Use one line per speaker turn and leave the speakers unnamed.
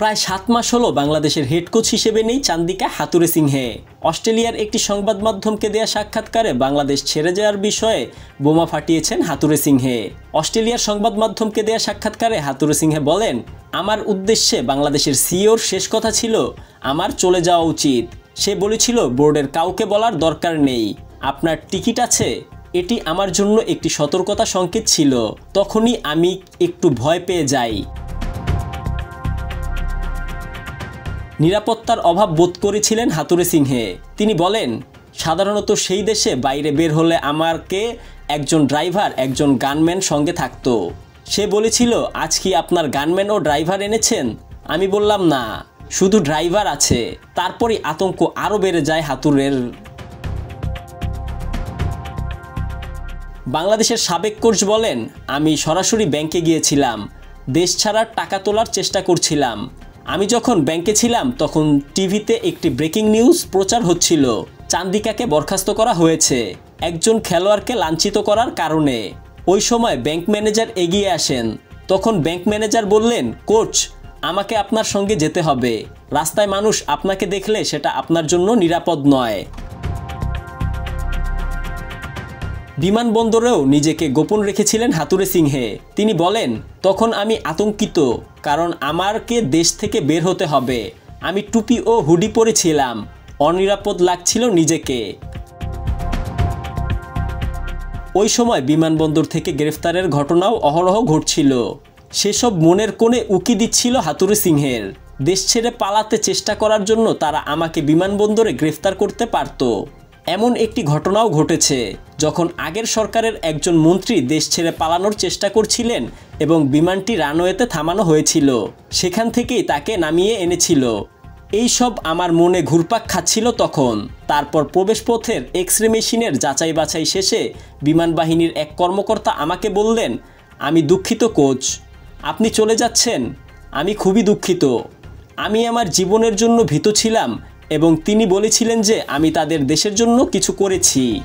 প্রায় 7 মাস হলো বাংলাদেশের হেড কোচ হিসেবে নেই চান্দিকা হাথুরুসিংহে। অস্ট্রেলিয়ার একটি সংবাদ মাধ্যমকে দেয়া সাক্ষাৎকারে বাংলাদেশ ছেড়ে যাওয়ার বিষয়ে বোমা ফাটিয়েছেন হাথুরুসিংহে। অস্ট্রেলিয়ার সংবাদ মাধ্যমকে দেয়া সাক্ষাৎকারে হাথুরুসিংহে বলেন, আমার উদ্দেশ্যে বাংলাদেশের সিইওর শেষ কথা ছিল আমার চলে যাওয়া উচিত। সে বলেছিল বোর্ডের কাউকে বলার দরকার নেই, আপনার টিকিট আছে। এটি আমার জন্য একটি সতর্কতা সংকেত ছিল। তখনই আমি একটু ভয় পেয়ে যাই। নিরাপত্তার অভাব বোধ করেছিলেন হাথুরুসিংহে। তিনি বলেন, সাধারণত সেই দেশে বাইরে বের হলে আমাকে একজন ড্রাইভার, একজন গানম্যান সঙ্গে থাকতো। সে বলেছিল, আজ কি আপনার গানম্যান ও ড্রাইভার এনেছেন? আমি বললাম না, শুধু ড্রাইভার আছে। তারপরই আতঙ্ক আরও বেড়ে যায় হাথুরের। বাংলাদেশের সাবেক কোচ বলেন, আমি সরাসরি ব্যাংকে গিয়েছিলাম, দেশ ছাড়ার টাকা তোলার চেষ্টা করছিলাম। আমি যখন ব্যাংকে ছিলাম তখন টিভিতে একটি ব্রেকিং নিউজ প্রচার হচ্ছিল, চান্দিকাকে বরখাস্ত করা হয়েছে একজন খেলোয়াড়কে লাঞ্ছিত করার কারণে। ওই সময় ব্যাংক ম্যানেজার এগিয়ে আসেন। তখন ব্যাংক ম্যানেজার বললেন, কোচ, আমাকে আপনার সঙ্গে যেতে হবে। রাস্তায় মানুষ আপনাকে দেখলে সেটা আপনার জন্য নিরাপদ নয়। বিমানবন্দরেও নিজেকে গোপন রেখেছিলেন হাথুরুসিংহে। তিনি বলেন, তখন আমি আতঙ্কিত, কারণ আমাকে দেশ থেকে বের হতে হবে। আমি টুপি ও হুডি পরেছিলাম, অনিরাপদ লাগছিল নিজেকে। ওই সময় বিমানবন্দর থেকে গ্রেফতারের ঘটনাও অহরহ ঘটছিল। সেসব মনের কোণে উকি দিচ্ছিল হাথুরুসিংহের। দেশ ছেড়ে পালাতে চেষ্টা করার জন্য তারা আমাকে বিমানবন্দরে গ্রেফতার করতে পারত। এমন একটি ঘটনাও ঘটেছে যখন আগের সরকারের একজন মন্ত্রী দেশ ছেড়ে পালানোর চেষ্টা করছিলেন এবং বিমানটি রানওয়েতে থামানো হয়েছিল। সেখান থেকেই তাকে নামিয়ে এনেছিল। এই সব আমার মনে ঘুরপাক খাচ্ছিল তখন। তারপর প্রবেশপথের এক্স-রে মেশিনের যাচাই বাছাই শেষে বিমান বাহিনীর এক কর্মকর্তা আমাকে বললেন, আমি দুঃখিত কোচ, আপনি চলে যাচ্ছেন। আমি খুবই দুঃখিত। আমি আমার জীবনের জন্য ভীত ছিলাম এবং তিনি বলেছিলেন যে আমি তাদের দেশের জন্য কিছু করেছি।